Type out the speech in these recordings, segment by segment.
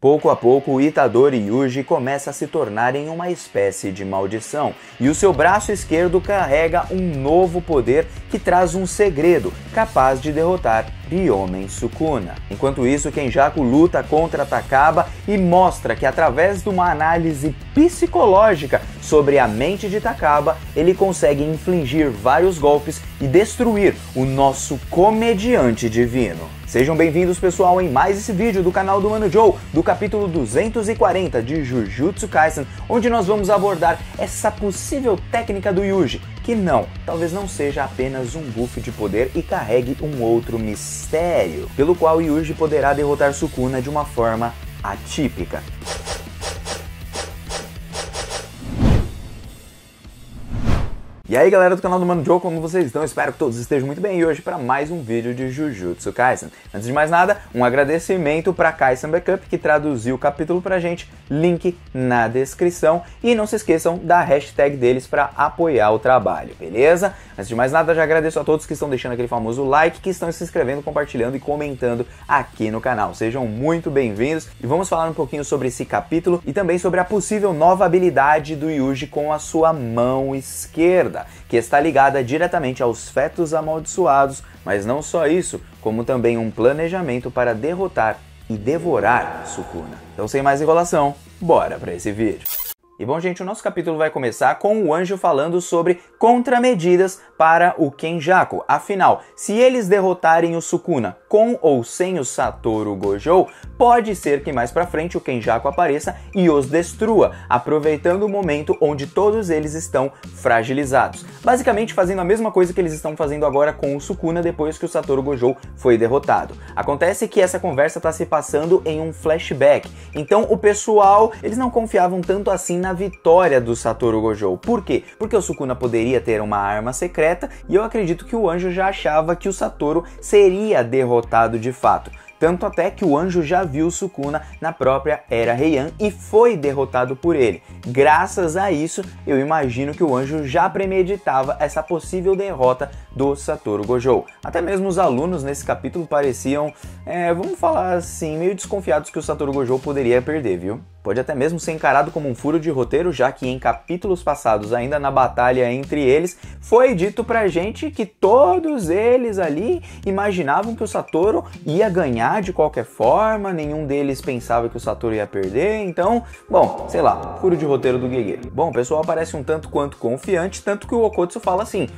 Pouco a pouco, Itadori Yuji começa a se tornar em uma espécie de maldição, e o seu braço esquerdo carrega um novo poder que traz um segredo, capaz de derrotar Ryomen Sukuna. Enquanto isso, Kenjaku luta contra Takaba e mostra que através de uma análise psicológica sobre a mente de Takaba, ele consegue infligir vários golpes e destruir o nosso comediante divino. Sejam bem-vindos, pessoal, em mais esse vídeo do canal do Mano Joe, do capítulo 240 de Jujutsu Kaisen, onde nós vamos abordar essa possível técnica do Yuji, que talvez não seja apenas um buff de poder e carregue um outro mistério, pelo qual Yuji poderá derrotar Sukuna de uma forma atípica. E aí, galera do canal do Mano Joe, como vocês estão? Espero que todos estejam muito bem e hoje para mais um vídeo de Jujutsu Kaisen. Antes de mais nada, um agradecimento para Kaisen Backup, que traduziu o capítulo pra gente, link na descrição, e não se esqueçam da hashtag deles para apoiar o trabalho, beleza? Antes de mais nada, já agradeço a todos que estão deixando aquele famoso like, que estão se inscrevendo, compartilhando e comentando aqui no canal. Sejam muito bem-vindos e vamos falar um pouquinho sobre esse capítulo e também sobre a possível nova habilidade do Yuji com a sua mão esquerda, que está ligada diretamente aos fetos amaldiçoados, mas não só isso, como também um planejamento para derrotar e devorar Sukuna. Então, sem mais enrolação, bora para esse vídeo. E bom, gente, o nosso capítulo vai começar com o anjo falando sobre contramedidas para o Kenjaku. Afinal, se eles derrotarem o Sukuna com ou sem o Satoru Gojo, pode ser que mais pra frente o Kenjaku apareça e os destrua, aproveitando o momento onde todos eles estão fragilizados. Basicamente fazendo a mesma coisa que eles estão fazendo agora com o Sukuna depois que o Satoru Gojo foi derrotado. Acontece que essa conversa está se passando em um flashback, então o pessoal, eles não confiavam tanto assim na vitória do Satoru Gojo. Por quê? Porque o Sukuna poderia ter uma arma secreta e eu acredito que o anjo já achava que o Satoru seria derrotado de fato. Tanto até que o anjo já viu Sukuna na própria Era Heian e foi derrotado por ele. Graças a isso, eu imagino que o anjo já premeditava essa possível derrota do Satoru Gojo. Até mesmo os alunos nesse capítulo pareciam, vamos falar assim, meio desconfiados que o Satoru Gojo poderia perder, viu? Pode até mesmo ser encarado como um furo de roteiro, já que em capítulos passados, ainda na batalha entre eles, foi dito pra gente que todos eles ali imaginavam que o Satoru ia ganhar de qualquer forma, nenhum deles pensava que o Satoru ia perder, então, bom, sei lá, furo de roteiro do Gege. Bom, o pessoal parece um tanto quanto confiante, tanto que o Okotsu fala assim,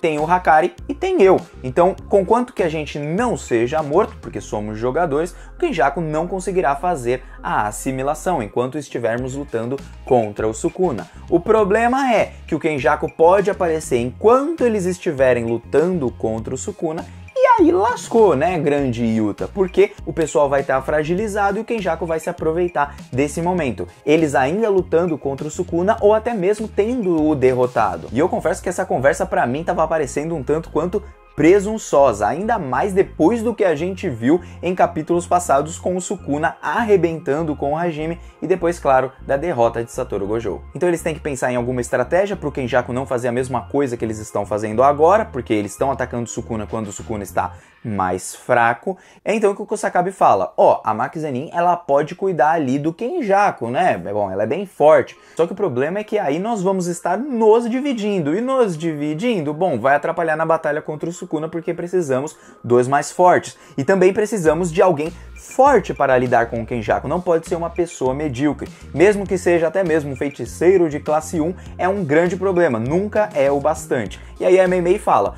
tem o Hakari e tem eu, então, conquanto que a gente não seja morto, porque somos jogadores, o Kenjaku não conseguirá fazer a assimilação enquanto estivermos lutando contra o Sukuna. O problema é que o Kenjaku pode aparecer enquanto eles estiverem lutando contra o Sukuna e aí lascou, né, grande Yuta? Porque o pessoal vai estar fragilizado e o Kenjaku vai se aproveitar desse momento. Eles ainda lutando contra o Sukuna ou até mesmo tendo-o derrotado. E eu confesso que essa conversa pra mim tava parecendo um tanto quanto presunçosa, ainda mais depois do que a gente viu em capítulos passados com o Sukuna arrebentando com o Hajime e depois, claro, da derrota de Satoru Gojo. Então eles têm que pensar em alguma estratégia para o Kenjaku não fazer a mesma coisa que eles estão fazendo agora, porque eles estão atacando o Sukuna quando o Sukuna está mais fraco. É então que o Kusakabe fala, a Maki Zenin, ela pode cuidar ali do Kenjaku, né? Bom, ela é bem forte. Só que o problema é que aí nós vamos estar nos dividindo. E nos dividindo, bom, vai atrapalhar na batalha contra o Sukuna porque precisamos dos mais fortes. E também precisamos de alguém forte para lidar com o Kenjaku. Não pode ser uma pessoa medíocre. Mesmo que seja até mesmo um feiticeiro de classe 1, é um grande problema. Nunca é o bastante. E aí a Mei fala,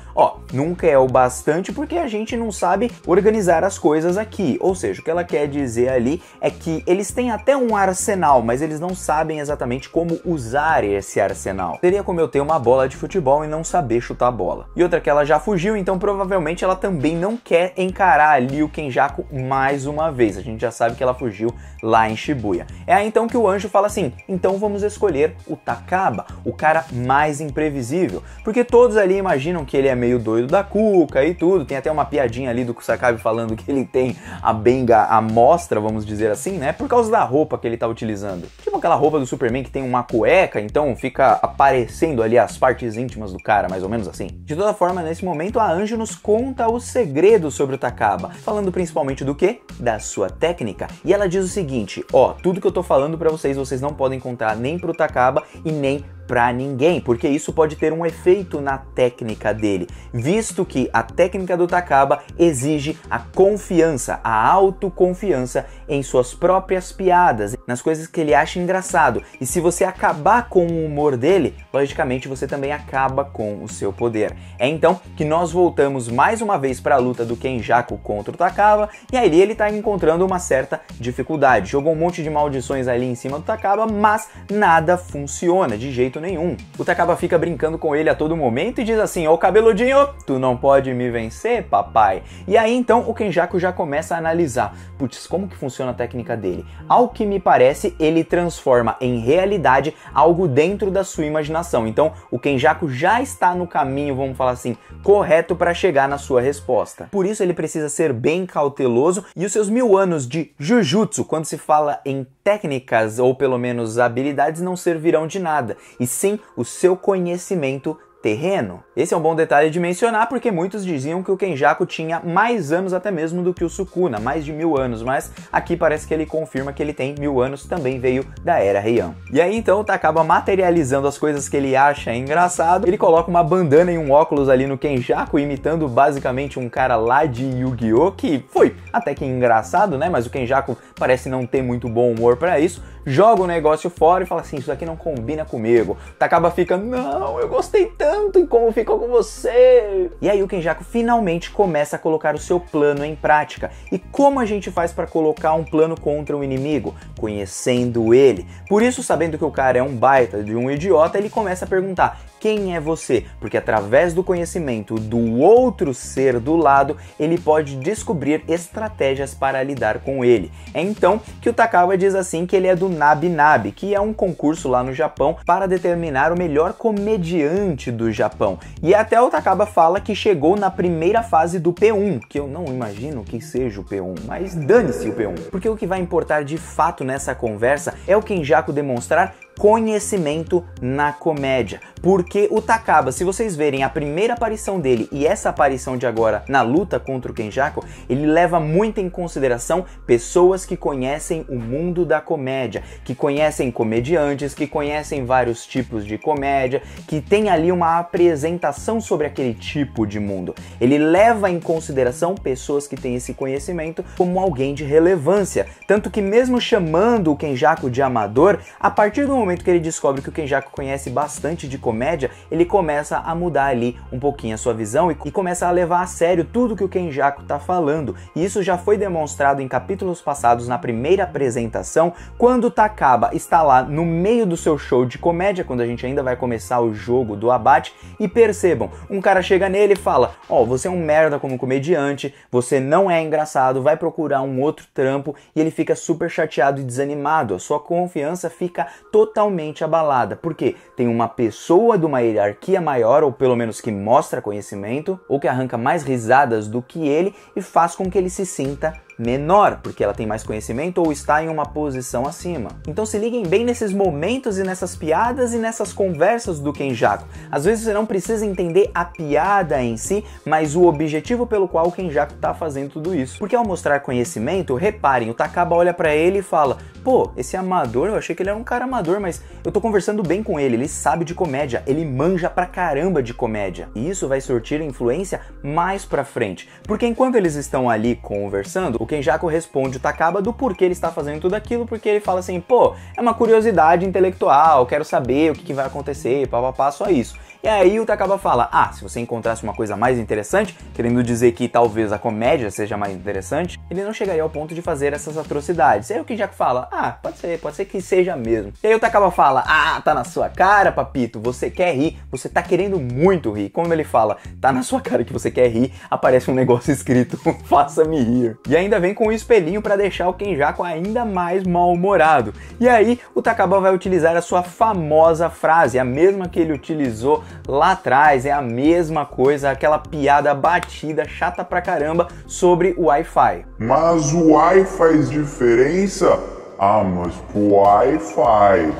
nunca é o bastante porque a gente não sabe organizar as coisas aqui. Ou seja, o que ela quer dizer ali é que eles têm até um arsenal, mas eles não sabem exatamente como usar esse arsenal. Seria como eu ter uma bola de futebol e não saber chutar a bola. E outra que ela já fugiu, então provavelmente ela também não quer encarar ali o Kenjaku mais uma vez. A gente já sabe que ela fugiu lá em Shibuya. É aí então que o anjo fala assim, então vamos escolher o Takaba, o cara mais imprevisível. Porque todos ali imaginam que ele é meio doido da cuca e tudo. Tem até uma piadinha ali do Kusakabe falando que ele tem a benga à mostra, vamos dizer assim, né? Por causa da roupa que ele tá utilizando. Tipo aquela roupa do Superman que tem uma cueca, então fica aparecendo ali as partes íntimas do cara, mais ou menos assim. De toda forma, nesse momento, a Anjo nos conta o segredo sobre o Takaba. Falando principalmente do quê? da sua técnica. E ela diz o seguinte, ó, tudo que eu tô falando pra vocês, vocês não podem contar nem pro Takaba e nem pra ninguém, porque isso pode ter um efeito na técnica dele, visto que a técnica do Takaba exige a confiança, a autoconfiança em suas próprias piadas, nas coisas que ele acha engraçado. E se você acabar com o humor dele, logicamente você também acaba com o seu poder. É então que nós voltamos mais uma vez para a luta do Kenjaku contra o Takaba, e aí ele tá encontrando uma certa dificuldade. Jogou um monte de maldições ali em cima do Takaba, mas nada funciona de jeito nenhum. O Takaba fica brincando com ele a todo momento e diz assim, ô cabeludinho, tu não pode me vencer, papai? E aí então o Kenjaku já começa a analisar, putz, como que funciona a técnica dele? Ao que me parece, ele transforma em realidade algo dentro da sua imaginação. Então o Kenjaku já está no caminho, vamos falar assim, correto para chegar na sua resposta. Por isso ele precisa ser bem cauteloso e os seus 1000 anos de Jujutsu, quando se fala em técnicas ou pelo menos habilidades, não servirão de nada, e sim o seu conhecimento terreno. Esse é um bom detalhe de mencionar porque muitos diziam que o Kenjaku tinha mais anos até mesmo do que o Sukuna, mais de 1000 anos, mas aqui parece que ele confirma que ele tem 1000 anos, também veio da Era Heian. E aí então tá acaba materializando as coisas que ele acha engraçado, ele coloca uma bandana e um óculos ali no Kenjaku, imitando basicamente um cara lá de Yu-Gi-Oh! Que foi até que engraçado, né? Mas o Kenjaku parece não ter muito bom humor pra isso, joga o negócio fora e fala assim, isso aqui não combina comigo. Takaba fica, não, eu gostei tanto em como ficou com você. E aí o Kenjaku finalmente começa a colocar o seu plano em prática. E como a gente faz para colocar um plano contra o inimigo? Conhecendo ele. Por isso, sabendo que o cara é um baita de um idiota, ele começa a perguntar, quem é você? Porque através do conhecimento do outro ser do lado, ele pode descobrir estratégias para lidar com ele. É então que o Takaba diz assim que ele é do Nabi Nabi, que é um concurso lá no Japão para determinar o melhor comediante do Japão. E até o Takaba fala que chegou na primeira fase do P1, que eu não imagino que seja o P1, mas dane-se o P1. Porque o que vai importar de fato nessa conversa é o Kenjaku demonstrar conhecimento na comédia. Porque o Takaba, se vocês verem a primeira aparição dele e essa aparição de agora na luta contra o Kenjaku, ele leva muito em consideração pessoas que conhecem o mundo da comédia, que conhecem comediantes, que conhecem vários tipos de comédia, que tem ali uma apresentação sobre aquele tipo de mundo. Ele leva em consideração pessoas que têm esse conhecimento como alguém de relevância. Tanto que mesmo chamando o Kenjaku de amador, a partir do momento que ele descobre que o Kenjaku conhece bastante de comédia, ele começa a mudar ali um pouquinho a sua visão e começa a levar a sério tudo que o Kenjaku tá falando. E isso já foi demonstrado em capítulos passados na primeira apresentação, quando o Takaba está lá no meio do seu show de comédia, quando a gente ainda vai começar o jogo do abate, e percebam, um cara chega nele e fala, ó, você é um merda como comediante, você não é engraçado, vai procurar um outro trampo, e ele fica super chateado e desanimado, a sua confiança fica totalmente abalada, porque tem uma pessoa de uma hierarquia maior, ou pelo menos que mostra conhecimento, ou que arranca mais risadas do que ele e faz com que ele se sinta menor, porque ela tem mais conhecimento ou está em uma posição acima. Então se liguem bem nesses momentos e nessas piadas e nessas conversas do Kenjaku. Às vezes você não precisa entender a piada em si, mas o objetivo pelo qual o Kenjaku está fazendo tudo isso. Porque ao mostrar conhecimento, reparem, o Takaba olha para ele e fala, pô, esse amador, eu achei que ele era um cara amador, mas eu tô conversando bem com ele sabe de comédia, ele manja pra caramba de comédia. E isso vai surtir influência mais pra frente, porque enquanto eles estão ali conversando, o Kenjaku responde o Takaba do porquê ele está fazendo tudo aquilo, porque ele fala assim, pô, é uma curiosidade intelectual, quero saber o que vai acontecer, papapá, só isso. E aí o Takaba fala, se você encontrasse uma coisa mais interessante, querendo dizer que talvez a comédia seja mais interessante, ele não chegaria ao ponto de fazer essas atrocidades. E aí o Kenjaku fala, pode ser que seja mesmo. E aí o Takaba fala, tá na sua cara, papito, você quer rir, você tá querendo muito rir. Quando ele fala, tá na sua cara que você quer rir, aparece um negócio escrito, faça-me rir. E ainda vem com um espelhinho pra deixar o Kenjaku ainda mais mal-humorado. E aí o Takaba vai utilizar a sua famosa frase, a mesma que ele utilizou lá atrás, é a mesma coisa, aquela piada batida, chata pra caramba, sobre o Wi-Fi. Mas o Wi faz diferença? Mas pro Wi-Fi.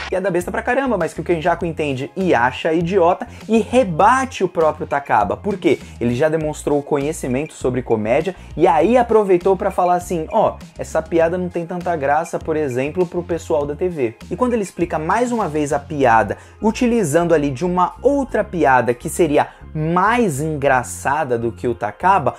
que é da besta pra caramba, mas que o Kenjaku entende e acha idiota e rebate o próprio Takaba. Por quê? Ele já demonstrou conhecimento sobre comédia e aí aproveitou pra falar assim, ó, essa piada não tem tanta graça, por exemplo, pro pessoal da TV. E quando ele explica mais uma vez a piada, utilizando ali de uma outra piada que seria mais engraçada do que o Takaba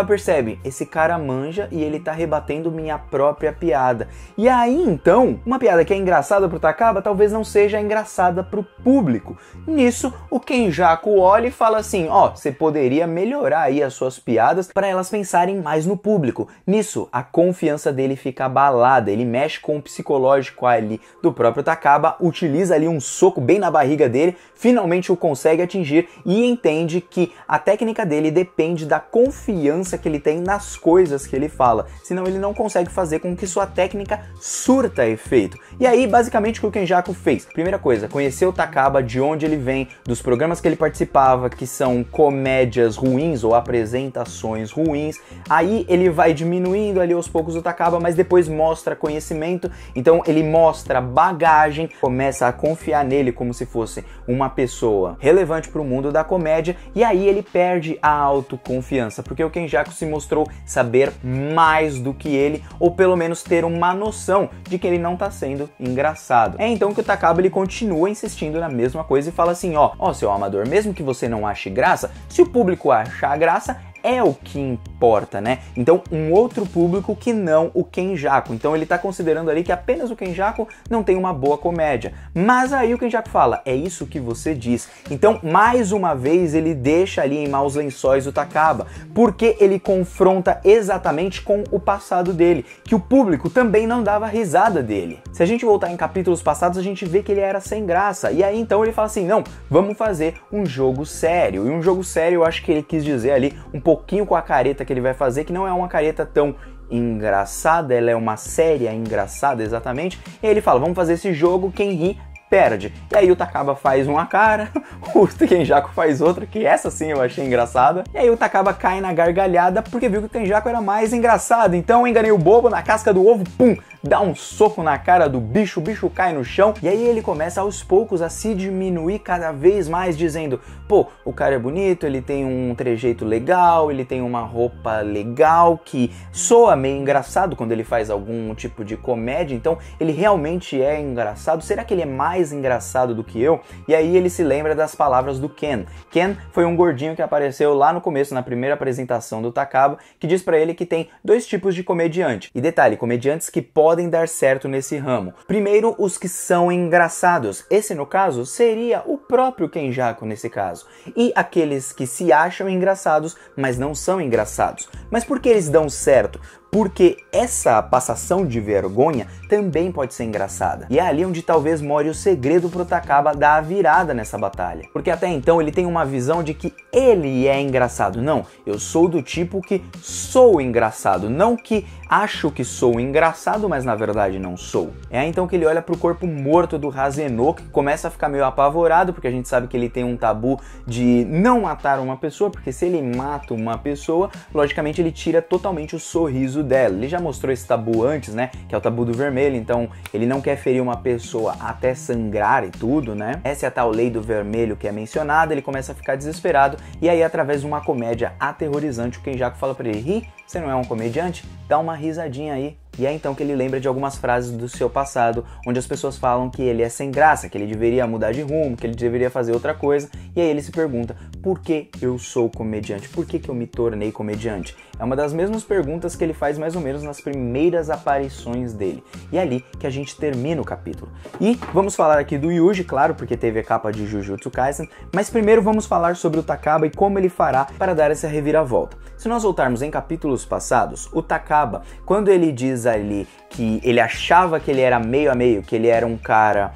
percebe, esse cara manja e ele tá rebatendo minha própria piada. E aí então, uma piada que é engraçada pro Takaba talvez não seja engraçada pro público. Nisso, o Kenjaku olha e fala assim, ó, você poderia melhorar aí as suas piadas para elas pensarem mais no público. Nisso, a confiança dele fica abalada, ele mexe com o psicológico ali do próprio Takaba, utiliza ali um soco bem na barriga dele, finalmente o consegue atingir e entende que a técnica dele depende da confiança que ele tem nas coisas que ele fala, senão ele não consegue fazer com que sua técnica surta efeito. E aí, basicamente, o que o Kenjaku fez? Primeira coisa, conhecer o Takaba, de onde ele vem, dos programas que ele participava, que são comédias ruins ou apresentações ruins. Aí ele vai diminuindo ali aos poucos o Takaba, mas depois mostra conhecimento, então ele mostra bagagem, começa a confiar nele como se fosse uma pessoa relevante para o mundo da comédia, e aí ele perde a autoconfiança, porque o Kenjaku se mostrou saber mais do que ele, ou pelo menos ter uma noção de que ele não tá sendo engraçado. É então que o Takaba ele continua insistindo na mesma coisa e fala assim, ó, seu amador, mesmo que você não ache graça, se o público achar graça, é o que importa, né? Então, um outro público que não o Kenjaku. Então, ele tá considerando ali que apenas o Kenjaku não tem uma boa comédia. Mas aí o Kenjaku fala, é isso que você diz. Então, mais uma vez, ele deixa ali em maus lençóis o Takaba, porque ele confronta exatamente com o passado dele, que o público também não dava risada dele. Se a gente voltar em capítulos passados, a gente vê que ele era sem graça. E aí, então, ele fala assim, não, vamos fazer um jogo sério. E um jogo sério, eu acho que ele quis dizer ali um pouquinho com a careta que ele vai fazer, que não é uma careta tão engraçada, ela é uma séria engraçada exatamente. E aí ele fala, vamos fazer esse jogo, quem ri perde. E aí o Takaba faz uma cara, o Kenjaku faz outra, que essa sim eu achei engraçada. E aí o Takaba cai na gargalhada porque viu que o Kenjaku era mais engraçado. Então enganei o bobo na casca do ovo, pum, dá um soco na cara do bicho, o bicho cai no chão. E aí ele começa aos poucos a se diminuir cada vez mais, dizendo, pô, o cara é bonito, ele tem um trejeito legal, ele tem uma roupa legal, que soa meio engraçado quando ele faz algum tipo de comédia, então ele realmente é engraçado. Será que ele é mais engraçado do que eu? E aí ele se lembra das palavras do Ken. Ken foi um gordinho que apareceu lá no começo, na primeira apresentação do Takaba, que diz pra ele que tem dois tipos de comediante. E detalhe, comediantes que podem dar certo nesse ramo. Primeiro, os que são engraçados. Esse, no caso, seria o próprio Kenjaku nesse caso. E aqueles que se acham engraçados, mas não são engraçados. Mas por que eles dão certo? Porque essa passação de vergonha também pode ser engraçada. E é ali onde talvez more o segredo pro Takaba dar a virada nessa batalha. Porque até então ele tem uma visão de que ele é engraçado. Não, eu sou do tipo que sou engraçado. Não que acho que sou engraçado, mas na verdade não sou. É aí então que ele olha pro corpo morto do Hazenouki, que começa a ficar meio apavorado, porque a gente sabe que ele tem um tabu de não matar uma pessoa, porque se ele mata uma pessoa, logicamente ele tira totalmente o sorriso dela. Ele já mostrou esse tabu antes, né? Que é o tabu do vermelho, então ele não quer ferir uma pessoa até sangrar e tudo, né? Essa é a tal lei do vermelho que é mencionada. Ele começa a ficar desesperado e aí, através de uma comédia aterrorizante, o Kenjaku fala pra ele, ri, você não é um comediante? Dá uma risadinha aí. E é então que ele lembra de algumas frases do seu passado, onde as pessoas falam que ele é sem graça, que ele deveria mudar de rumo, que ele deveria fazer outra coisa. E aí ele se pergunta, por que eu sou comediante? Por que eu me tornei comediante? É uma das mesmas perguntas que ele faz mais ou menos nas primeiras aparições dele. E é ali que a gente termina o capítulo. E vamos falar aqui do Yuji, claro, porque teve a capa de Jujutsu Kaisen, mas primeiro vamos falar sobre o Takaba e como ele fará para dar essa reviravolta. Se nós voltarmos em capítulos passados, o Takaba, quando ele diz ali que ele achava que ele era meio a meio, que ele era um cara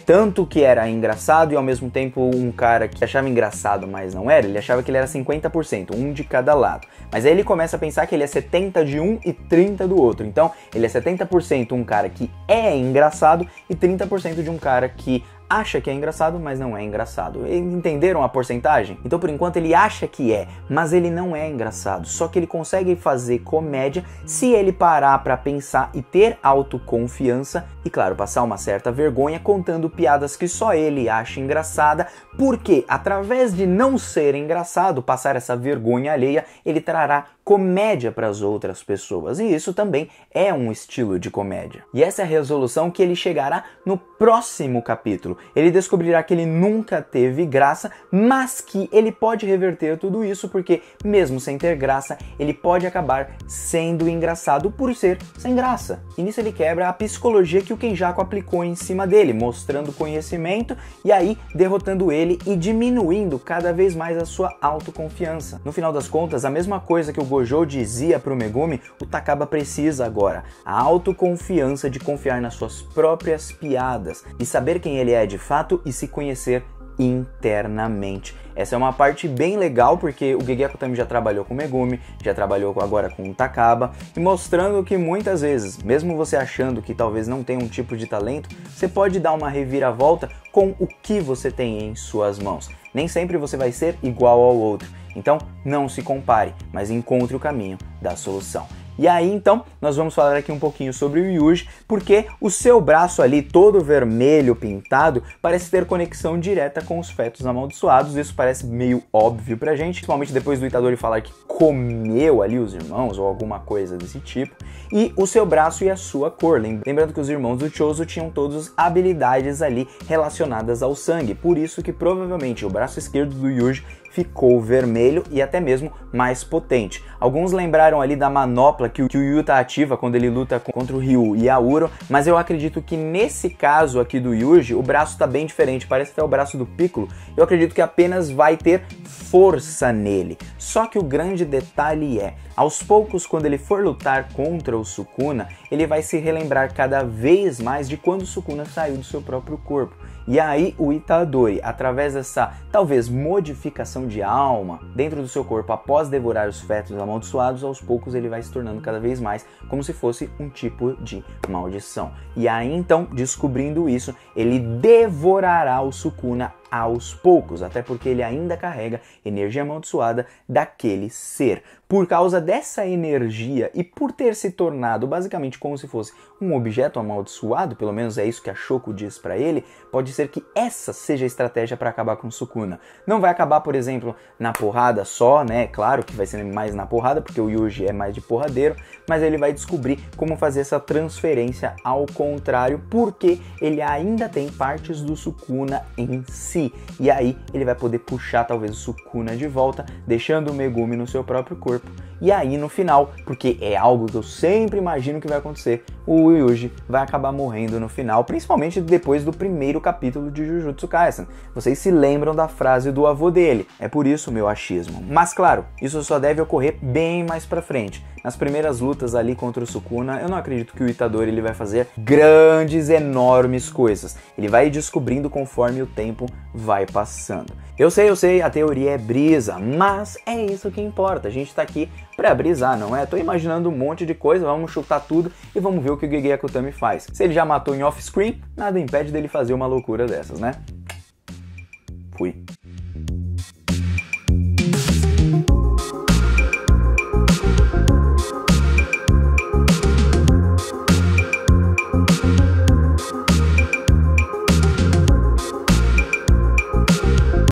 tanto que era engraçado e ao mesmo tempo um cara que achava engraçado, mas não era, ele achava que ele era 50%, um de cada lado. Mas aí ele começa a pensar que ele é 70 de um e 30 do outro. Então ele é 70% um cara que é engraçado e 30% de um cara que acha que é engraçado, mas não é engraçado. Entenderam a porcentagem? Então, por enquanto, ele acha que é, mas ele não é engraçado. Só que ele consegue fazer comédia se ele parar pra pensar e ter autoconfiança e, claro, passar uma certa vergonha contando piadas que só ele acha engraçada, porque através de não ser engraçado, passar essa vergonha alheia, ele trará comédia para as outras pessoas, e isso também é um estilo de comédia. E essa é a resolução que ele chegará no próximo capítulo. Ele descobrirá que ele nunca teve graça, mas que ele pode reverter tudo isso, porque mesmo sem ter graça, ele pode acabar sendo engraçado por ser sem graça. E nisso ele quebra a psicologia que o Kenjaku aplicou em cima dele, mostrando conhecimento e aí derrotando ele e diminuindo cada vez mais a sua autoconfiança. No final das contas, a mesma coisa que o Gojo dizia pro Megumi, o Takaba precisa agora. A autoconfiança de confiar nas suas próprias piadas e saber quem ele é de fato e se conhecer internamente. Essa é uma parte bem legal, porque o Gege Akutami já trabalhou com o Megumi, já trabalhou agora com o Takaba, e mostrando que muitas vezes, mesmo você achando que talvez não tenha um tipo de talento, você pode dar uma reviravolta com o que você tem em suas mãos. Nem sempre você vai ser igual ao outro. Então, não se compare, mas encontre o caminho da solução. E aí, então, nós vamos falar aqui um pouquinho sobre o Yuji, porque o seu braço ali, todo vermelho, pintado, parece ter conexão direta com os fetos amaldiçoados. Isso parece meio óbvio pra gente, principalmente depois do Itadori falar que comeu ali os irmãos, ou alguma coisa desse tipo. E o seu braço e a sua cor. Lembrando que os irmãos do Chozo tinham todas habilidades ali relacionadas ao sangue. Por isso que provavelmente o braço esquerdo do Yuji ficou vermelho e até mesmo mais potente. Alguns lembraram ali da manopla que o Yuta ativa quando ele luta contra o Ryu e a Uro, mas eu acredito que nesse caso aqui do Yuji, o braço tá bem diferente, parece até o braço do Piccolo. Eu acredito que apenas vai ter força nele. Só que o grande detalhe é, aos poucos, quando ele for lutar contra o Sukuna, ele vai se relembrar cada vez mais de quando o Sukuna saiu do seu próprio corpo. E aí o Itadori, através dessa talvez modificação de alma dentro do seu corpo após devorar os fetos amaldiçoados, aos poucos ele vai se tornando cada vez mais como se fosse um tipo de maldição. E aí então, descobrindo isso, ele devorará o Sukuna aos poucos, até porque ele ainda carrega energia amaldiçoada daquele ser. Por causa dessa energia e por ter se tornado basicamente como se fosse um objeto amaldiçoado, pelo menos é isso que a Shoko diz pra ele, pode ser que essa seja a estratégia para acabar com o Sukuna. Não vai acabar, por exemplo, na porrada só, né? Claro que vai ser mais na porrada, porque o Yuji é mais de porradeiro, mas ele vai descobrir como fazer essa transferência ao contrário, porque ele ainda tem partes do Sukuna em si. E aí ele vai poder puxar talvez o Sukuna de volta, deixando o Megumi no seu próprio corpo. E aí no final, porque é algo que eu sempre imagino que vai acontecer, o Yuji vai acabar morrendo no final, principalmente depois do primeiro capítulo de Jujutsu Kaisen. Vocês se lembram da frase do avô dele, é por isso o meu achismo. Mas claro, isso só deve ocorrer bem mais pra frente. Nas primeiras lutas ali contra o Sukuna, eu não acredito que o Itadori ele vai fazer grandes, enormes coisas. Ele vai descobrindo conforme o tempo vai passando. Eu sei, a teoria é brisa, mas é isso que importa. A gente tá aqui pra brisar, não é? Tô imaginando um monte de coisa, vamos chutar tudo e vamos ver o que o Gege Akutami faz. Se ele já matou em off-screen, nada impede dele fazer uma loucura dessas, né? Fui.